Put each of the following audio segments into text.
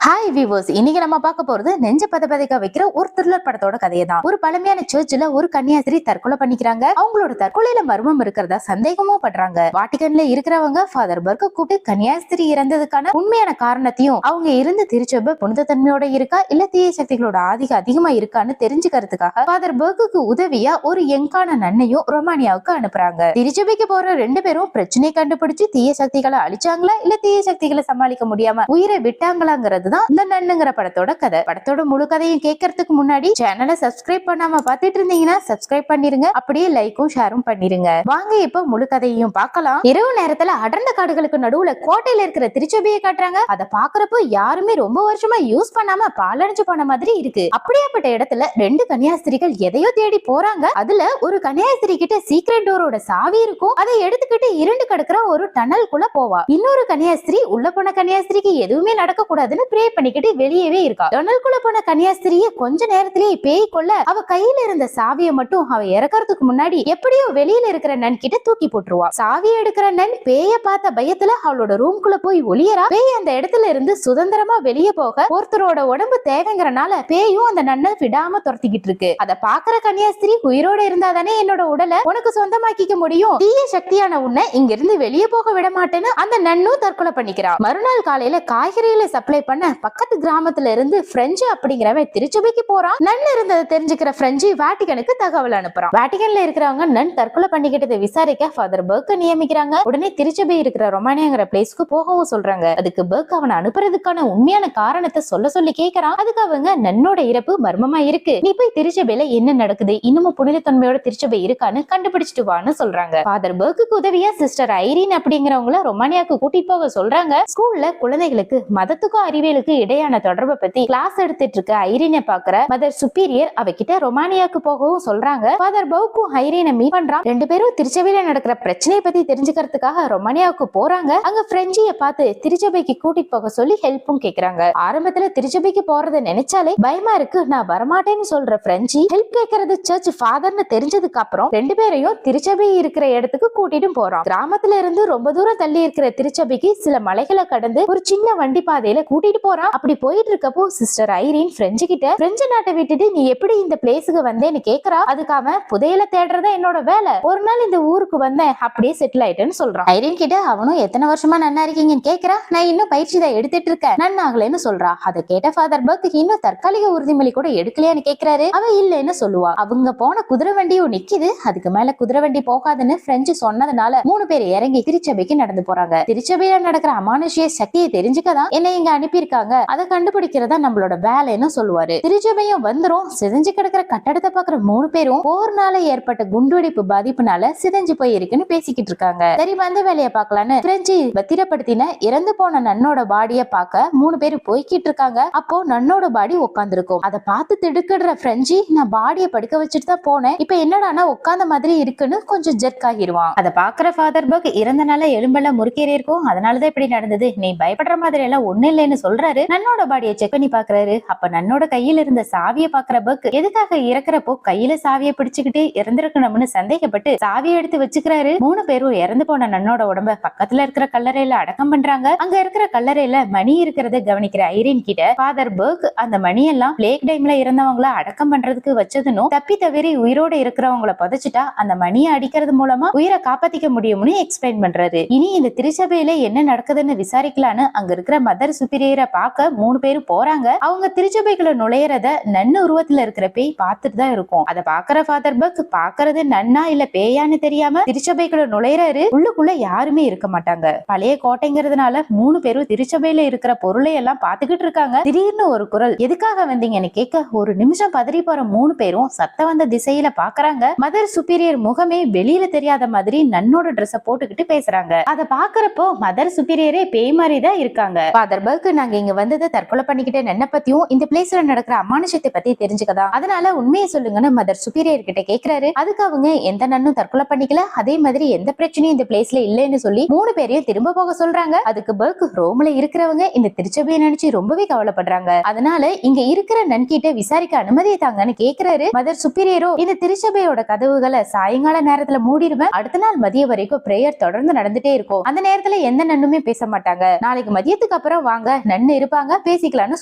Hi viewers, இன்னைக்கு நம்ம பார்க்க போறது நெஞ்ச பதபதைக்க வைக்கிற ஒரு த்ரில்லர் படத்தோட கதையை தான். ஒரு பழமையான சர்ச்சில் ஒரு கன்னியாஸ்திரி தற்கொலை பண்ணிக்கிறாங்க. அவங்களோட தற்கொலையில மர்மம் இருக்கிறதா சந்தேகமும் பண்றாங்க. வாட்டிகன்ல இருக்கிறவங்க ஃபாதர் பர்க்க கூப்பிட்டு கன்னியாஸ்திரி இறந்ததுக்கான உண்மையான காரணத்தையும் அவங்க இருந்து திருச்சபை புனித தன்மையோட இருக்கா இல்ல தீய சக்திகளோட ஆதிக்கம் அதிகமா இருக்கான்னு தெரிஞ்சுக்கிறதுக்காக ஃபாதர் பர்க்கு உதவியா ஒரு யங்கான நன்னையும் ரொமானியாவுக்கு அனுப்புறாங்க. திருச்சபைக்கு போற ரெண்டு பேரும் பிரச்சனை கண்டுபிடிச்சு தீய சக்திகளை அழிச்சாங்களா இல்ல தீய சக்திகளை சமாளிக்க முடியாம உயிரை விட்டாங்களாங்கிறது இந்த நன்னுங்கிற படத்தோட கதை. படத்தோட முழு கதையும் கேட்கறதுக்கு முன்னாடி சேனலை சப்ஸ்கிரைப் பண்ணாம பாத்துட்டு இருந்தீங்கன்னா சப்ஸ்கிரைப் பண்ணிருங்க. அப்படியே லைக்கும் ஷேரும் பண்ணிருங்க. வாங்க இப்ப முழு கதையையும் பார்க்கலாம். இரவு நேரத்துல அடர்ந்த காடுகளுக்கு நடுவுல கோட்டையில இருக்கிற திருச்சபையை காட்டுறாங்க. அதை பாக்குறப்போ யாருமே ரொம்ப வருஷமா யூஸ் பண்ணாம பாலடைஞ்சு போன மாதிரி இருக்கு. அப்படியாப்பட்ட இடத்துல ரெண்டு கன்னியாஸ்திரிகள் எதையோ தேடி போறாங்க. அதுல ஒரு கன்னியாஸ்திரி கிட்ட சீக்ரெட் டோரோட சாவி இருக்கும். அதை எடுத்துக்கிட்டு இருண்டு கிடக்குற ஒரு டனல்குள்ள போவா. இன்னொரு கன்னியாஸ்திரி உள்ள போன கன்னியாஸ்திரிக்கு எதுவுமே நடக்க கூடாதுன்னு ப்ரே பண்ணிக்கிட்டு வெளியவே இருக்கா. டனல்குள்ள போன கன்னியாஸ்திரிய கொஞ்ச நேரத்திலேயே பேய் கொள்ள அவ கையில இருந்த சாவியை மட்டும் அவ இறக்கறதுக்கு முன்னாடி எப்படியோ வெளியில இருக்கிற நன் கிட்ட தூக்கி போட்டுருவா. சாவியை எடுக்கிற நன் பேய பார்த்த பயத்துல அவளோட ரூம்குள்ள போய் ஒளியறா. பேய் அந்த இடத்துல இருந்து சுதந்திரமா வெளியே போக ஒருத்தரோட உடம்பு தேவைங்கிறனால பேயும் அந்த நன்னை விடாம துரத்திக்கிட்டு இருக்கு. அதை பாக்குற கன்னியாஸ்திரி உயிரோட இருந்தாதானே என்னோட உடலை உனக்கு சொந்தமாக்கிக்க முடியும், தீய சக்தியான உன்னை இங்க இருந்து வெளியே போக விட மாட்டேன்னு அந்த நன்னும் தற்கொலை பண்ணிக்கிறா. மறுநாள் காலையில காய்கறிகளை சப்ளை பண்ண பக்கத்து கிராமத்துல இருந்து பிரெஞ்சு அப்படிங்கிறவன் திருச்சபைக்கு போறான். நன் இருந்ததை தெரிஞ்சுக்கிற பிரெஞ்சு வாட்டிகனுக்கு தகவல் அனுப்புறான். வாட்டிகன்ல இருக்கிறவங்க நன் தற்கொலை பண்ணிக்கிட்டதை விசாரிக்க ஃபாதர் பர்க்க நியமிக்கிறாங்க. உடனே திருச்சபை இருக்கிற ரொமானியாங்கிற பிளேஸ்க்கு போகவும் சொல்றாங்க. அதுக்கு பர்க் அவனை அனுப்புறதுக்கான உண்மையான காரணத்தை சொல்ல சொல்லி கேட்கறான். அதுக்கு அவங்க நன்னோட இறப்பு மர்மமா இருக்கு, நீ போய் திருச்சபையில என்ன நடக்குது, இன்னமும் புனித தன்மையோட திருச்சபை இருக்கான்னு கண்டுபிடிச்சிட்டு வான்னு சொல்றாங்க. ஃபாதர் பர்க்கு உதவியா சிஸ்டர் ஐரீன் அப்படிங்கிறவங்கள ரொமானியாவுக்கு கூட்டிட்டு போக சொல்றாங்க. ஸ்கூல்ல குழந்தைகளுக்கு மதத்துக்கும் அறிவியலுக்கு இடையான தொடர்பை பத்தி கிளாஸ் எடுத்துட்டு இருக்க ஐரீனை பாக்குற மதர் சுப்பீரியர் அவகிட்ட ரொமானியாவுக்கு போகவும் சொல்றாங்க. ஃபாதர் பர்க்கும் ஐரீனை மீட் பண்றான். ரெண்டு பேரும் திருச்சபையில நடக்கிற பிரச்சனையை பத்தி தெரிஞ்சுக்கிறதுக்காக ரொமானியாவுக்கு போறாங்க. அங்க பிரெஞ்சிய பார்த்து திருச்சபைக்கு கூட்டிட்டு போக சொல்லி ஹெல்ப்பும் கேக்குறாங்க. ஆரம்பத்துல திருச்சபைக்கு போறதை நினைச்சாலே பயமா இருக்கு, நான் வரமாட்டேன்னு சொல்ற பிரெஞ்சி ஹெல்ப் கேட்கறது சர்ச் ஃபாதர்னு தெரிஞ்சதுக்கு அப்புறம் ரெண்டு பேரையும் திருச்சபை இருக்கிற இடத்துக்கு கூட்டிட்டு போறான். கிராமத்துல இருந்து ரொம்ப தூரம் தள்ளி இருக்கிற திருச்சபைக்கு சில மலைகளை கடந்து ஒரு சின்ன வண்டி பாதையில கூட்டிட்டு போறான். அப்படி போயிட்டு இருக்கப்போ சிஸ்டர் ஐரீன் பிரெஞ்சு கிட்ட பிரெஞ்சு நாட்டை விட்டுட்டு நீ எப்படி இந்த பிளேஸுக்கு வந்தேன்னு கேக்குறா. அதுக்காக புதையல தேடுறதா என்னோட வேலை, ஒரு நாள் இந்த ஊருக்கு வந்தேன் அப்படியே செட்டில் ஆயிட்டேன்னு சொல்றான். ஐரீன் கிட்ட அவனும் எத்தனை வருஷமா நன்னா இருக்கீங்கன்னு கேக்குறா. நான் இன்னும் பயிற்சி தான் எடுத்துட்டு இருக்கேன், நன்னாகலன்னு சொல்றா. அதை கேட்ட ஃபாதர் பர்க் இன்னும் தற்காலிக உறுதிமொழி கூட எடுக்கலையான்னு கேக்குறாரு. அவ இல்லைன்னு சொல்லுவா. அவங்க போன குதிரை வண்டியும் நிக்குது, அதுக்கு மேல குதிரை வண்டி போகாதுன்னு பிரெஞ்சு சொன்னதுனால மூணு பேர் இறங்கி திருச்சபைக்கு நடந்து போறாங்க. திருச்சபையில நடக்கிற அமானுஷ்ய சக்தியை தெரிஞ்சுக்கதான் என்னை இங்க அனுப்பியிருக்காங்க, அதை கண்டுபிடிக்கிறதா நம்மளோட வேலைன்னு சொல்லுவாரு. திருச்சபையும் வந்துரும். சிதைஞ்சு கிடக்கிற கட்டடத்தை பாக்குற மூணு பேரும் போர்னால ஏற்பட்ட குண்டுவெடிப்பு பாதிப்புனால சிதைஞ்சு போய் இருக்குன்னு பேசிக்கிட்டு இருக்காங்க. சரி வந்த வேலையை பாக்கலான்னு பிரெஞ்சு பத்திரப்படுத்தின இறந்து போன நன்னோட பாடிய பாக்க மூணு பேரு போய்கிட்டு இருக்காங்க. அப்போ நன்னோட பாடி உட்காந்துருக்கும். அதை பார்த்து திடுக்கிடுற பிரெஞ்சு நான் பாடியை படுக்க வச்சுட்டு தான் போனேன், இப்ப என்னடானா உட்கார்ந்த மாதிரி இருக்குன்னு கொஞ்சம் ஜெர்க் ஆகிருவான். அதை பாக்குற ஃபாதர் பர்க் இறந்தனால எலும்பெல்லாம் முறுக்கேறி இருக்கும், அதனாலதான் இப்படி நடந்தது, நீ பயப்படுற மாதிரி எல்லாம் ஒண்ணு இல்லைன்னு சொல்றாரு. நன்னோட பாடியை செக் பண்ணி பாக்குறாரு. அப்ப நன்னோட கையில இருந்த சாவியை பாக்குற பர்க் எதுக்காக இறக்குறப்போ கையில சாவியை பிடிச்சுக்கிட்டு இறந்திருக்கணும்னு சந்தேகப்பட்டு சாவியை எடுத்து வச்சுக்கிறாரு. மூணு பேரும் இறந்து போன நன்னோட உடம்ப பக்கத்துல இருக்கிற கல்லறையில அடக்கம் பண்றாங்க. அங்க இருக்கிற கல்லறையில மணி இருக்கிறத கவனிக்கிற ஐரீன் கிட்ட ஃபாதர் பர்க் அந்த மணியெல்லாம் பிளேக் டைம்ல இருந்தவங்கள அடக்கம் பண்றதுக்கு வச்சதுன்னு தப்பி தவறி உயிரோட இருக்கிறவங்கள புதைச்சிட்டா அந்த மணியை அடிக்கிறது மூலமா உயிரை காப்பாத்திக்க முடியும்னு எக்ஸ்பிளைன் பண்றாரு. இனி இந்த திருச்சபையில என்ன நடக்குதுன்னு விசாரிக்கலான்னு அங்க இருக்கிற மதர் சுப்பீரியரை பார்க்க மூணு பேரும் போறாங்க. அவங்க திருச்சபைக்குள்ள நுழையறத நன்னு உருவத்துல இருக்கிற பேய் பார்த்துட்டு தான் இருக்கும். அதை பாக்குற ஃபாதர் பர்க் பாக்குறது நன்னா இல்ல பேயான்னு தெரியாம திருச்சபைக்குள்ள நுழையறாரு. உள்ளுக்குள்ள யாருமே இருக்க மாட்டாங்க. பழைய கோட்டைங்கிறதுனால மூணு பேரும் திருச்சபையில இருக்கிற பொருளை எல்லாம் பாத்துக்கிட்டு இருக்காங்க. திடீர்னு ஒரு குரல் எதுக்காக வந்தீங்கன்னு கேட்க ஒரு நிமிஷம் பதறி போற மூணு பேரும் சத்தம் வந்த திசையில பாக்குறாங்க. மதர் சுப்பீரியர் முகமே வெளியில தெரியாத மாதிரி நன்னோட ட்ரெஸ் போட்டுக்கிட்டு பேசுறாங்க. அதை பாக்குறப்போ மதர் சுப்பீரியரே பேய் மாதிரி தான் இருக்காங்க. ஃபாதர் பர்க் நாங்க இங்க வந்ததை தற்கொலை பண்ணிக்கிட்ட நன்ன பத்தியும் இந்த பிளேஸ்ல நடக்கிற அமானுஷத்தை பத்தி தெரிஞ்சுக்கதா, அதனால உண்மையை சொல்லுங்கன்னு மதர் சுப்பீரியர் கிட்ட கேக்குறாரு. அதுக்கு அவங்க எந்த நன்னும் தற்கொலை பண்ணிக்கல, அதே மாதிரி எந்த பிரச்சனையும் இந்த பிளேஸ்ல இல்லைன்னு சொல்லி மூணு பேரையும் திரும்ப போக சொல்றாங்க. அதுக்கு பர்க் ரோம்ல இருக்கிறவங்க இந்த திருச்சபையை நினைச்சு ரொம்பவே கவலைப்படுறாங்க, அதனால இங்க இருக்கிற நன்கிட்ட விசாரிக்க அனுமதியை தாங்கன்னு கேக்குறாரு. மதர் சுப்பீரியரோ இந்த திருச்சபையோட கதவுகளை சாயங்கால நேரத்துல மூடிடுவேன், அடுத்த நாள் மதியம் வரைக்கும் பிரேயர் தொடர்ந்து நடந்துட்டே இருக்கும், அந்த நேரத்துல எந்த நன்னுமே பேச மாட்டாங்க, நாளைக்கு மதியத்துக்கு அப்புறம் வாங்க நன்னு இருப்பாங்க, பேசிக்கலாம்னு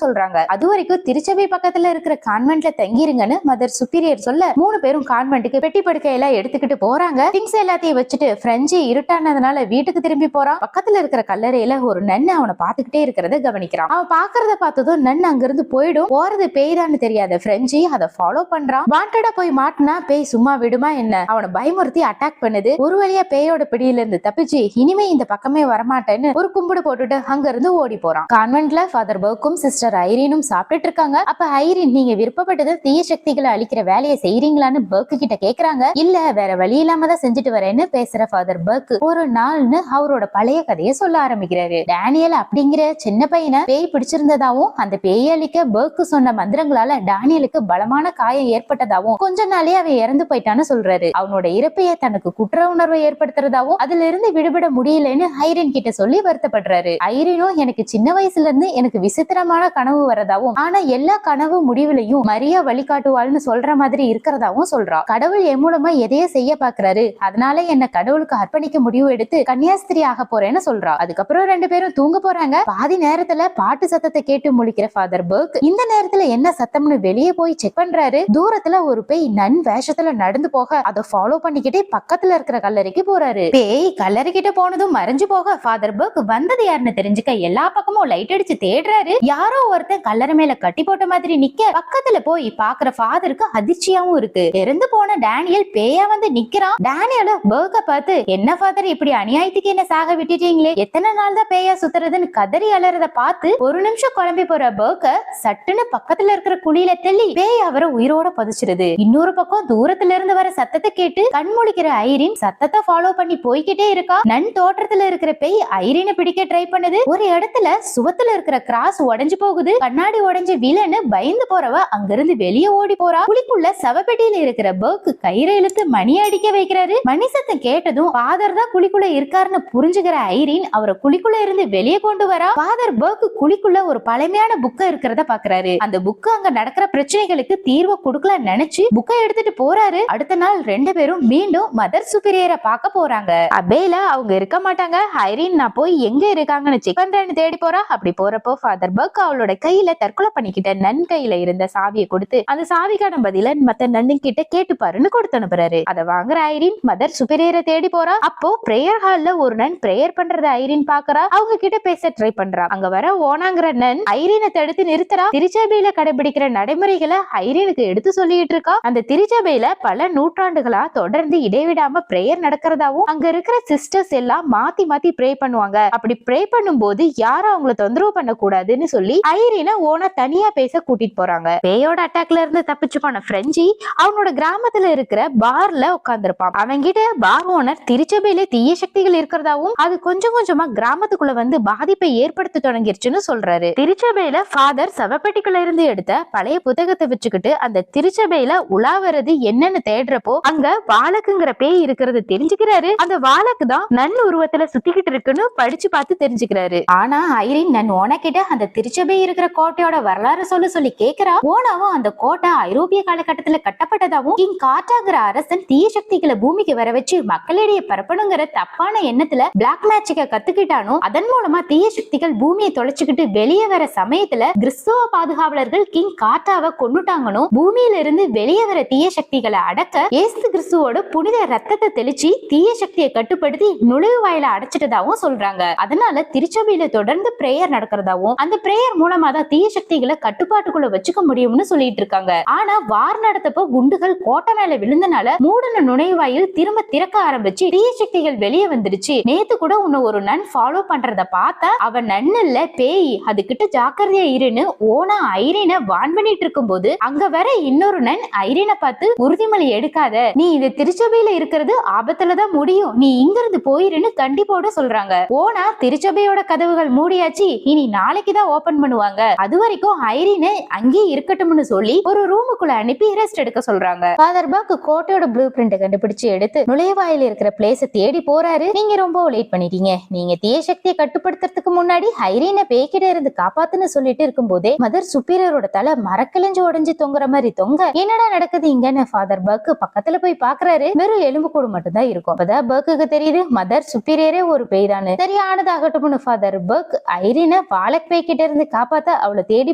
சொல்றாங்க. அது வரைக்கும் திருச்சபை பக்கத்துல இருக்கிற கான்வென்ட்ல தங்கிருங்கன்னு மதர் சுப்பீரியர் சொல்ல 3 பேரும் கான்வென்ட்டுக்கு பெட்டி படுக்கையெல்லாம் எடுத்துக்கிட்டு போறாங்க. திங்ஸ் எல்லாத்தையும் வச்சுட்டு பிரெஞ்சு இருட்டானதுனால வீட்டுக்கு திரும்பி போறான். பக்கத்துல இருக்கிற கல்லறையில ஒரு நன்னு அவனை பாத்துக்கிட்டே இருக்கிறத கவனிக்கிறான். அவன் பாக்குறத பார்த்ததும் நன்னு அங்கிருந்து போயிடும். போறது பேய்தான்னு தெரியாத பிரெஞ்சு அதை ஃபாலோ பண்றான். வாண்டடா போய் மாட்டினா பேய் சும்மா விடுமா என்ன? அவனை பயமுறுத்தி அட்டாக் பண்ணுது. ஒரு வழியா பேயோட பிடியில இருந்து தப்பிச்சு இனிமே இந்த பக்கமே வரமாட்டேன்னு ஒரு கும்பிடு போட்டுட்டு அங்க இருந்து ஓடி போறான். கான்வென்ட்ல ஃபாதர் பர்க்கும் சிஸ்டர் ஐரீனும் சாப்பிட்டுட்டு இருக்காங்க. அப்ப ஐரீன், நீங்க விருப்பப்பட்டது தீய சக்திகளை அழிக்கிற வேலையை செய்யறீங்களான்னு பர்க்கு கிட்ட கேக்குறாங்க. இல்ல, வேற வழி இல்லாம தான் செஞ்சுட்டு வரேன்னு பேசுற ஃபாதர் பர்க் ஒரு நாள்னு அவரோட பழைய கதையை சொல்ல ஆரம்பிக்கிறாரு. டேனியல் அப்படிங்கிற சின்ன பையனை பேய் பிடிச்சிருந்ததாவும் அந்த பேயை அழிக்க பர்க் சொன்ன மந்திரங்களால டேனியலுக்கு பலமான காயம் ஏற்பட்டதாவும் கொஞ்ச நாளே அவன் இறந்து போயிட்டான்னு சொல்றாரு. அவனோட இறப்பைய தனக்கு குற்ற உணர்வை ஏற்படுத்துறதாவும் அதுல இருந்து விடுபட முடியலன்னு ஐரீன் கிட்ட சொல்லி வருத்தப்படுறாரு. ஐரீனும், எனக்கு சின்ன வயசுல இருந்து எனக்கு விசித்திரமான கனவு வரதாவும் ஆனா எல்லா கனவு முடிவுலையும் மரியா வழிகாட்டுவாள்னு சொல்ற மாதிரி இருக்கிறதாவும் சொல்றா. கடவுள் என் மூலமா எதையோ செய்ய பாக்குறாரு, அதனால என்ன கடவுளுக்கு அர்ப்பணிக்க முடிவு எடுத்து கன்னியாஸ்திரி ஆக போறேன்னு சொல்றா. அதுக்கப்புறம் 2 பேரும் தூங்க போறாங்க. பாதி நேரத்துல பாட்டு சத்தத்தை கேட்டு முழிக்கிற ஃபாதர் பர்க் இந்த நேரத்துல என்ன சத்தம்னு வெளியே போய் செக் பண்றாரு. தூரத்துல ஒரு பேய் நன் வேஷத்துல நடந்து போக அதை ஃபாலோ பண்ணிக்கிட்டே பக்கத்துல இருக்கிற கல்லறைக்கு போறாரு. பேய் கல்லறை கிட்ட போனதும் மறைஞ்சு போக ஃபாதர் பர்க் வந்தது யாருன்னு தெரிஞ்சுக்க எல்லா பக்கமும் லைட் அடிச்சு தேடுறாரு. யாரோ ஒருத்தன் கல்லறை மேல கட்டி போட்ட மாதிரி நிக்க பக்கத்துல போய் பாக்குற ஃபாதருக்கு அதிர்ச்சியாவும் இருக்கு. இறந்து போன டேனியல் பேயா வந்து நிக்கிறான். டேனியல பர்க்க பார்த்து, என்ன ஃபாதர் இப்படி அநியாயத்துக்கு என்ன சாக விட்டுட்டீங்களே, எத்தனை நாள் தான் பேயா சுத்துறதுன்னு கதறி அலறத பார்த்து ஒரு நிமிஷம் குழம்பி போற பர்க்க சட்டுன்னு பக்கத்துல இருக்கிற குழியில தள்ளி பேய் அவரை உயிரோட பதிச்சிருது. இன்னொரு பக்கம் தூரத்துல இருந்து வர சத்தத்தை கேட்டு கண்மூழிக்கிற ஐரீன் சத்தத்தை ஃபாலோ பண்ணி போய்கிட்டே இருக்கா. நன் தோற்றத்துல இருக்கிற பேய் ஐரீனை பிடிக்க ட்ரை பண்ணுது. ஒரு இடத்துல சுவத்துல இருக்கிற கிராஸ் உடைஞ்சு போகுது. கண்ணாடி உடைஞ்சு விலன்னு பயந்து போறவ அங்கிருந்து வெளியே ஓடி போறா. குழிக்குள்ள சவப்பெட்டியில இருக்கிற பர்க் கயிறை இழுத்து மணி அடிக்க வைக்கிறாரு. மணி சத்தம் கேட்டதும் ஃபாதர் தான் குழிக்குள்ள இருக்காருன்னு புரிஞ்சுக்கிற ஐரீன் அவரை குழிக்குள்ள இருந்து வெளியே கொண்டு வரா. ஃபாதர் பர்க் குழிக்குள்ள ஒரு பழமையான புக்க இருக்கிறத பாக்குறாரு. அந்த புக்கு அங்க நடக்கிற பிரச்சனைகளுக்கு தீர்வு கொடுக்கல நினைச்சு புக்கை எடுத்துட்டு போறாரு. அடுத்த நாள் 2 பேரும் மீண்டும் மதர் சுப்பீரியரை பார்க்க போறாங்க. அபேல அவங்க இருக்க மாட்டாங்க. ஐரீன், நான் போய் எங்க இருக்காங்கன்னு செக் பண்றேன்னு தேடி போறா. அப்படி போறப்போ ஃபாதர் பர்க் அவளோட கையில தற்கொலை பண்ணிக்கிட்ட நன் கையில இருந்த சாவியை கொடுத்து அந்த சாவிக்கான பதில மத்த நன்னு கிட்ட கேட்டு பாருன்னு கொடுத்து அனுப்புறாரு. அதை வாங்குற ஐரீன் மதர் சுப்பீரியரை தேடி போறா. அப்போ பிரேயர் ஹால்ல ஒரு நன் பிரேயர் பண்றத ஐரீன் பாக்குறா. அவங்க கிட்ட பேச ட்ரை பண்றா. அங்க வர ஓனாங்கிற நன் ஐரீனை தடுத்து நிறுத்துறா. திருச்சபையில கடைபிடிக்கிற நடைமுறைகளை ஐரீனுக்கு எடுத்து சொல்லிட்டு இருக்கா. அந்த திருச்சபையில பல நூற்றாண்டுகளா தொடர்ந்து இடைவிடாம பிரேயர் நடக்கிறதாவும் அங்க இருக்கிற சிஸ்டர்ஸ் எல்லாம் மாத்தி மாத்தி ப்ரே பண்ணுவாங்க. அப்படி ப்ரே பண்ணும் போது யாரும் அவங்கள தொந்தரவு பண்ண கூடாதுன்னு சொல்லி ஐரீனை ஓனா தனியா பேச கூட்டிட்டு போறாங்க. பேயோட அட்டாக்ல இருந்து தப்பிச்சு போன பிரெஞ்சி அவனோட கிராமத்துல இருக்கிற பார்ல உட்கார்ந்துருப்பான். அவங்கிட்ட பார் ஓனர் திருச்சபையில தீய சக்திகள் இருக்கிறதாவும் அது கொஞ்சம் கொஞ்சமா கிராமத்துக்குள்ள வந்து பாதிப்பை ஏற்படுத்த தொடங்கிருச்சுன்னு சொல்றாரு. திருச்சபையில ஃபாதர் சவப்பெட்டிக்குள்ள இருந்து எடுத்த பழைய புத்தகத்தை வச்சுக்கிட்டு அந்த திருச்சபையில உலாவறது என்னன்னு தேடுறப்போ அங்க வாழக்குங்கிற பேய் இருக்கிறது தெரிஞ்சுக்கிறாரு. அந்த வாழக்கு தான் நன் உருவத்துல சுத்திக்கிட்டு இருக்குன்னு படிச்சு பார்த்து தெரிஞ்சுக்கிறாரு. ஆனா ஐரீன் நன் ஓனா கிட்ட அந்த திருச்சபை இருக்கிற கோட்டையோட வரலாறு சொல்லி கேக்குறா. ஓனாவும் அந்த கோட்டை ஐரோப்பிய காலகட்டத்துல கட்டப்பட்டதாவும் கிங் காட்டாங்கிற அரசன் தீய சக்திகளை பூமிக்கு வர வச்சு மக்களிடையே பரப்பணுங்கிற தப்பான எண்ணத்துல பிளாக் மேஜிக்க கத்துக்கிட்டானோ அதன் மூலமா தீய சக்திகள் பூமியை தொலைச்சுக்கிட்டு வெளியே வர சமயத்துல கிறிஸ்துவ பாதுகாவலர்கள் கிங் காட்டாவை கொன்னுட்டாங்கன்னு பூமியில இருந்து வெளியே வர தீய சக்திகளை அடக்க ஏசு கிறிஸ்துவோட புனித ரத்தத்தை தெளிச்சு தீய சக்தியை கட்டுப்படுத்தி நுழைவு வாயில அடைச்சிட்டதாவும் சொல்றாங்க. அதனால திருச்சபையில தொடர்ந்து பிரேயர் நடக்கிறதாவும் அந்த பிரேயர் மூலமா தான் தீய சக்திகளை கட்டுப்பாட்டுக்குள்ள வச்சுக்க முடியும்னு சொல்லிட்டு இருக்காங்க. ஆனா வார் நடத்தப்போ குண்டுகள் கோட்டை மேல விழுந்தனால மூடன நுழைவாயில் திரும்ப திறக்க ஆரம்பிச்சு தீய சக்திகள் வெளியே வந்துருச்சு. நேத்து கூட உன்னை ஒரு நன் ஃபாலோ பண்றத பார்த்தா அவன் நன்னு இல்ல பேய், அதுகிட்ட ஜாக்கிரதையா இருன்னு ஓனா ஐரீனை வான் பண்ணிட்டு இருக்கும் போது அங்க வர இன்னொரு நன் ஐரீனை பார்த்து உறுதிமொழி எடுக்காத, நீ இந்த திருச்சபையில இருக்கிறது ஆபத்துலதான் முடியும், நீ இங்கிருந்து போயிருன்னு கண்டிப்போட சொல்றாங்க. ஓனா திருச்சபையோட கதவுகள் மூடியாச்சு, இனி நாளைக்குதான் ஓபன் பண்ணுவாங்க, அது வரைக்கும் ஐரீனை அங்கேயே இருக்கட்டும்னு சொல்லி ஒரு ரூமுக்குள்ள அனுப்பி ரெஸ்ட் எடுக்க சொல்றாங்க. ஃபாதர் பர்க் கோட்டையோட ப்ளூ பிரிண்ட் கண்டுபிடிச்சு எடுத்து நுழைவாயில இருக்கிற பிளேஸ தேடி போறாரு. நீங்க ரொம்ப லேட் பண்ணிட்டீங்க, நீங்க தீய சக்தியை கட்டுப்படுத்துறதுக்கு முன்னாடி ஐரீனை பேய்கிட்ட இருந்து காப்பாத்துன்னு சொல்லிட்டு இருக்கும் போதே மதர் சுப்பீரியரோட தலை மரக்கிழஞ்சு உடைஞ்சு தொங்குற மாதிரி தொங்க என்னடா நடக்குது இங்கன்னு ஃபாதர் பர்க் பக்கத்துல போய் பாக்குறாரு. வெறும் எலும்பு கூடு மட்டும் தான் இருக்கும். அப்பதான் பர்க்குக்கு தெரியுது மதர் சுப்பீரியரே ஒரு பேய் தானு. சரியானதாகட்டும்னு ஃபாதர் பர்க் ஐரீனை வாலக் பேய் கிட்ட இருந்து காப்பாத்த அவளை தேடி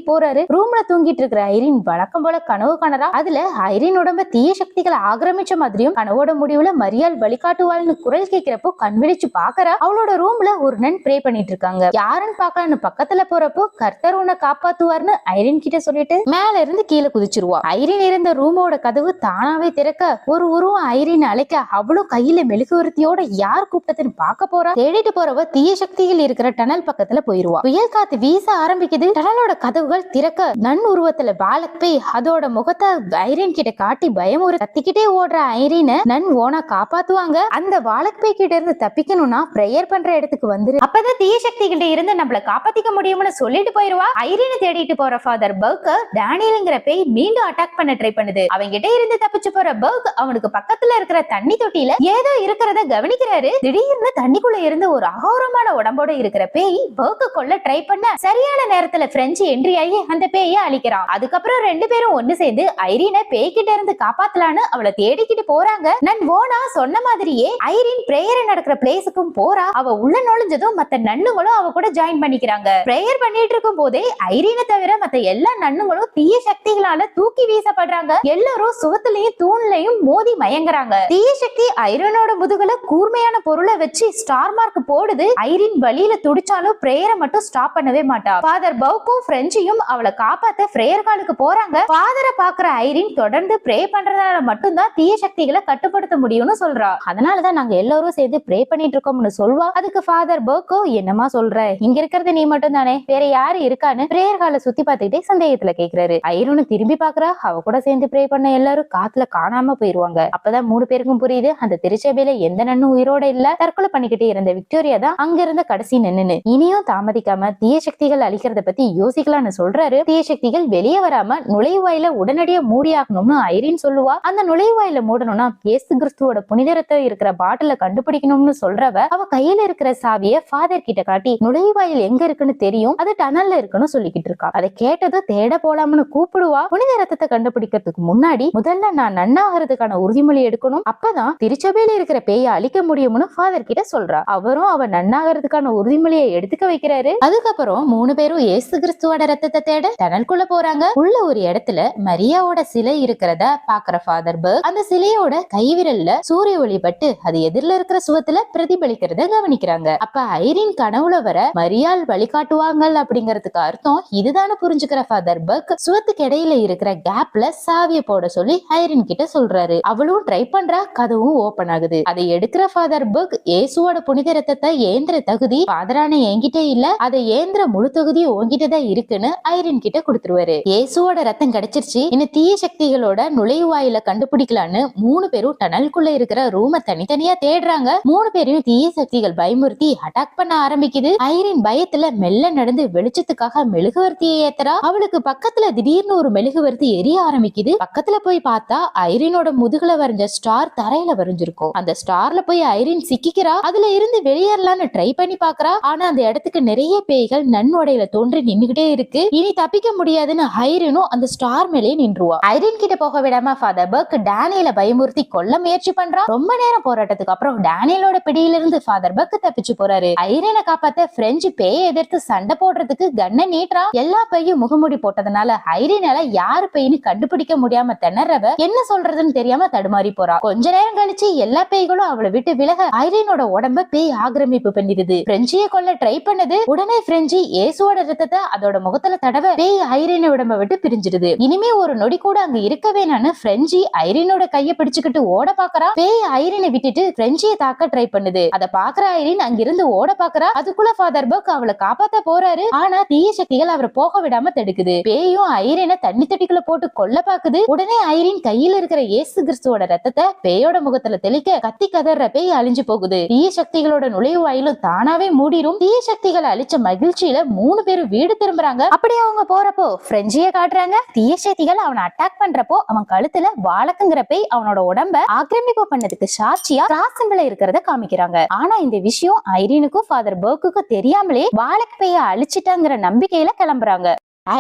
போறாரு. ரூம்ல தூங்கிட்டு இருக்கிற ஐரின் வழக்கம் போல கனவு காணறா. அதுல ஐரின் உடம்ப தீய சக்திகளை ஆக்கிரமிச்ச மாதிரியும் கனவோட முடிவுல மரியாள் வழிகாட்டுவாள்னு குரல் கேட்கிறப்போ கண் விழிச்சு பாக்குறா. அவளோட ரூம்ல ஒரு நன் ப்ரே பண்ணிட்டு இருக்காங்க. யாருன்னு பாக்கலான்னு பக்கத்துல போறப்போ கர்த்தர் உன்னை காப்பாத்துவார்னு ஐரின் கிட்ட சொல்லிட்டு மேல இருந்து கீழே குதிச்சிருவா. ஐரின் இருந்த ரூமோட கதவு தானாவே திறக்க ஒரு உருவம் ஐரின் அழைக்க அவளும் கையில மெழுகுவர்த்தியோட யார் கூப்பிட்டதுன்னு பாக்க போறா. தேடிட்டு போறவ தீய சக்திகள் இருக்கிற டனல் பக்கத்துல போயிருவா. புயல் காத்து வீச ஆரம்பிக்குது. டனலோட கதவுகள் திறக்க நன் உருவத்துல வாலக் பேய் அதோட முகத்தை ஐரின் கிட்ட காட்டி பயமுறு கத்திக்கிட்டே ஓடுற ஐரினை நன் ஓனா காப்பாத்துவாங்க. அந்த வாலக் பேய் கிட்ட இருந்து தப்பிக்கணும்னா பிரேயர் பண்ற இடத்துக்கு வந்துரு, அப்பதான் தீய சக்திகிட்ட இருந்து நம்மள காப்பாத்திக்க முடியும்னு சொல்லிட்டு போயிருவா. ஐரினை தேடிட்டு போற ஃபாதர் பர்க் டேனியல்ங்கிற பேய் மீண்டும் அட்டாக் பண்ண ட்ரை பண்ணுது. அவங்கிட்ட இருந்து தப்பிச்சு போற பர்க் அவனுக்கு பக்கத்துல இருக்கிற தண்ணி தொட்டியில ஏதோ இருக்கிறத கவனிக்கிறாரு. திடீர்னு தண்ணிக்குள்ள இருந்து ஒரு அகோரமான உடம்போட இருக்கிற பேய் பர்க்க கொல்ல ட்ரை பண்ண சரியான நேரத்துல பிரெஞ்சு என்ட்ரி ஆகி அந்த பேயை அழிக்கிறான். அதுக்கப்புறம் ரெண்டு பேரும் ஒண்ணு சேர்ந்து ஐரினை பேய்கிட்ட இருந்து காப்பாத்தலான்னு அவளை தேடிக்கிட்டு போறாங்க. நன் ஓனா சொன்ன மாதிரியே ஐரின் பிரேயர் நடக்கிற பிளேஸுக்கும் போறா. அவ உள்ள நுழைஞ்சதும் மத்த நன்னுங்களும் அவ கூட ஜாயின் பண்ணிக்கிறாங்க. பிரேயர் பண்ணிட்டு இருக்கும் போதே ஐரினை தவிர மத்த எல்லா நன்னுங்களும் தீய சக்திகளால தூக்கி வீசப்படுறாங்க. எல்லாரும் சுவத்திலையும் தூண்லையும் மோதி மயங்குறாங்க. தீய சக்தி ஐரினோட முதுகுல கூர்மையான பொருளை வச்சு ஸ்டார் மார்க் போடுது. ஐரின் வழியில துடிச்சாலும் பிரேயரை மட்டும் ஸ்டாப் பண்ணவே மாட்டா. ஃபாதர் பவுக்கும் பிரெஞ்சியும் அவளை காப்பாத்த பிரேயர் காலுக்கு போறாங்க. ஃபாதரை பாக்குற ஐரின் தொடர்ந்து ப்ரே பண்றதால மட்டும்தான் தீய சக்திகளை கட்டுப்படுத்த முடியும்னு சொல்றா. அதனாலதான் நாங்க எல்லாரும் சேர்ந்து ப்ரே பண்ணிட்டு இருக்கோம்னு சொல்வா. அதுக்கு ஃபாதர் பவுக்கோ என்னமா சொல்ற, இங்க இருக்கிறது நீ மட்டும் தானே, வேற யாரு இருக்கான்னு பிரேயர் கால சுத்தி பார்த்துக்கிட்டே சந்தேகத்துல கேக்குறாரு. ஐரோனு திரும்பி பாக்குறா. அவ கூட சேர்ந்து ப்ரே பண்ண எல்லாரும் காத்துல காணாம போயிருவாங்க. அப்பதான் 3 பேருக்கும் புரியுது அந்த திருச்சபையில எந்த நன்னும் உயிரோட இல்ல. தற்கொலை பண்ணிக்கிட்டே இருந்த விக்டோரியா தான் அங்க இருந்த கடைசி நன்னு. இனியும் தாமதிக்காம தீய சக்திகள் அழிக்கிறத பத்தி யோசிக்கலாம்னு சொல்றாரு. தீய சக்திகள் வெளியே வராம நுழைவாயில உடனடியா மூடியாகணும்னு ஐரின் சொல்லுவா. அந்த நுழைவாயில மூடணும்னா இயேசு கிறிஸ்துவோட புனிதரத்தை இருக்கிற பாட்டில கண்டுபிடிக்கணும்னு சொல்றவ அவ கையில இருக்கிற சாவிய ஃபாதர் கிட்ட காட்டி நுழைவாயில் எங்க இருக்குன்னு தெரியும், அது டனல்ல இருக்குன்னு சொல்லிக்கிட்டு இருக்கா. அதை கேட்டதும் தேட போலாம்னு கூப்பிடுவா. புனித ரத்தத்தை கண்டுபிடிக்கிறதுக்கு முன்னாடி முதல்ல நான் நன்னாகிறதுக்கான உறுதிமொழி எடுக்கணும், அப்பதான் திருச்சபையில இருக்கிற பேயை அழிக்க முடியும்னு ஃபாதர் கிட்ட சொல்றா. அவரும் அவ நன்னாகிறதுக்கான உறுதிமொழியை எடுத்துக்க வைக்கிறாரு. அதுக்கப்புறம் 3 பேரும் இயேசு கிறிஸ்துவோட ரத்தத்தை தேட டனல்குள்ள போறாங்க. உள்ள ஒரு இடத்துல மரியாவோட சிலை இருக்கிறத பாக்குற ஃபாதர் பர்க் அந்த சிலையோட கைவிரல்ல சூரிய ஒளி பட்டு அது எதிரில இருக்கிற சுவத்துல பிரதிபலிக்கிறத கவனிக்கிறாங்க. அப்ப ஐரின் கனவுல வர மரியாள் வழிகாட்டுவாங்க அப்படிங்கறதுக்கு அர்த்தம் இதுதானு புரிஞ்சுக்கிற ஃபாதர் பர்க் சுவத்துக்கு இடையில இருக்கிற கேப்ல சாவிய போட சொல்லி ஐரின் கிட்ட சொல்றாரு. அவளும் ட்ரை பண்றா. கதவும் ஓபன் ஆகுது. அதை எடுக்கிற ஃபாதர் பர்க் இயேசுவோட புனித ரத்தத்தை ஏந்திர தகுதி ஃபாதரான என்கிட்ட இல்ல, அதை ஏந்திர முழு தகுதி உன்கிட்டதான் இருக்குன்னு ஐரின் கிட்ட கொடுத்துருவாரு. இயேசுவோட ரத்தம் கிடைச்சிருச்சு, இன்னும் தீய சக்திகளோட நுழைவாயில கண்டுபிடிக்கலான்னு 3 பேரும் டனல்குள்ள இருக்கிற ரூம தனித்தனியா தேடுறாங்க. 3 பேரையும் தீய சக்திகள் பயமுறுத்தி அட்டாக் பண்ண ஆரம்பிக்குது. ஐரின் பயத்துல மெல்ல நடந்து வெளிச்சத்துக்காக மெழுகுவர்த்தியை ஏத்துறா. அவளுக்கு பக்கத்துல திடீர்னு ஒரு மெழுகுவர்த்தி எரிய ஆரம்பிக்குது. பக்கத்துல போய் பார்த்தா ஐரினோட முதுகுல வரைஞ்ச ஸ்டார் தரையில வரைஞ்சிருக்கும். அந்த ஸ்டார்ல போய் ஐரின் சிக்கிக்கிறா. அதுல இருந்து வெளியேறலான்னு ட்ரை பண்ணி பாக்குறா. ஆனா அந்த இடத்துக்கு நிறைய பேய்கள் நன்வடையில தோன்றி நின்னுகிட்டே இருக்கு. இனி தப்பிக்க முடியாதுன்னு ஐரினும் அந்த ஸ்டார் மேலே நின்றுவா. ஐரின் கிட்ட போக விடாம ஃபாதர் பர்க் டேனியல பயமுறுத்தி கொல்ல முயற்சி பண்றா. ரொம்ப நேரம் போராட்டத்துக்கு அப்புறம் டேனியலோட பிடியில இருந்து ஃபாதர் பர்க் தப்பிச்சு போறாரு. ஐரினை காப்பாத்த பிரெஞ்சு பேயை எதிர்த்து சண்டை போடுறதுக்கு கண்ணை நீட்டுறா. எல்லா பையும் முகமூடி போட்டதுனால ஐரினால யாரு பையன்னு கண்டுபிடிக்க முடியாம திணறவ என்ன சொல்றதுன்னு தெரியாம தடுமாறி போறா. கொஞ்ச நேரம் கழிச்சு எல்லா பேய்களும் அவளை விட்டு விலக ஐரினோட உடம்ப பேய் ஆக்கிரமிப்பு பண்ணிடுது. பிரெஞ்சிய கொல்ல ட்ரை பண்ணுது. உடனே பிரெஞ்சி இயேசுவோட ரத்தத்தை அதோட முகத்துல தடவ பேய் ஐரின உடம்ப விட்டு பிரிஞ்சிடுது. இனிமே ஒரு நொடி கூட அங்க இருக்கவே நானு பிரெஞ்சி ஐரினோட கைய பிடிச்சுக்கிட்டு ஓட பாக்குறா. பேய் ஐரினை விட்டுட்டு பிரெஞ்சிய தாக்க ட்ரை பண்ணுது. அத பாக்குற ஐரின் அங்கிருந்து ஓட பாக்குறா. அதுக்குள்ள ஃபாதர் பர்க் அவளை காப்பாத்த போறாரு. ஆனா தீய சக்திகள் அவரை போக விடாம தடுக்குது. பேயும் ஐரினை தண்ணி தட்டிக்குள்ள போட்டு கொல்ல பாக்குது. உடனே ஐரின் கையில இருக்கிற இயேசு கிறிஸ்துவோட ரத்தத்தை பேயோட முகத்துல தெளிக்க கத்தி கதற பேய் அழிஞ்சு போகுது. தீய சக்திகளோட நுழைவாயிலும் தானாவே மூடிரும். தீய சக்திகளை அழிச்ச மகிழ்ச்சியில 3 பேரும் வீடு திரும்புறாங்க. அப்படி அவங்க போறப்போ பிரெஞ்சிய காட்டுறாங்க. தீய சக்திகள் அவனை அட்டாக் பண்றப்போ அவன் கழுத்துல வாழக்குங்கிற பேய் அவனோட உடம்ப ஆக்கிரமிப்பு பண்ணதுக்கு சாட்சியா கிராசங்களை இருக்கிறத காமிக்கிறாங்க. ஆனா இந்த விஷயம் ஐரினுக்கும் ஃபாதர் பர்க்குக்கும் தெரியாமலே வாழக் பேய அழிச்சிட்டாங்கிற நம்பிக்கையில கிளம்புறாங்க.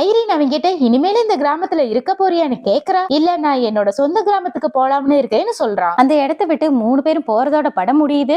ஐரின் அவங்கிட்ட இனிமேல இந்த கிராமத்துல இருக்க போறியான்னு கேக்குறா. இல்ல நான் என்னோட சொந்த கிராமத்துக்கு போலாம்னு இருக்கேன்னு சொல்றான். அந்த இடத்தை விட்டு 3 பேரும் போறதோட படம் முடியுது.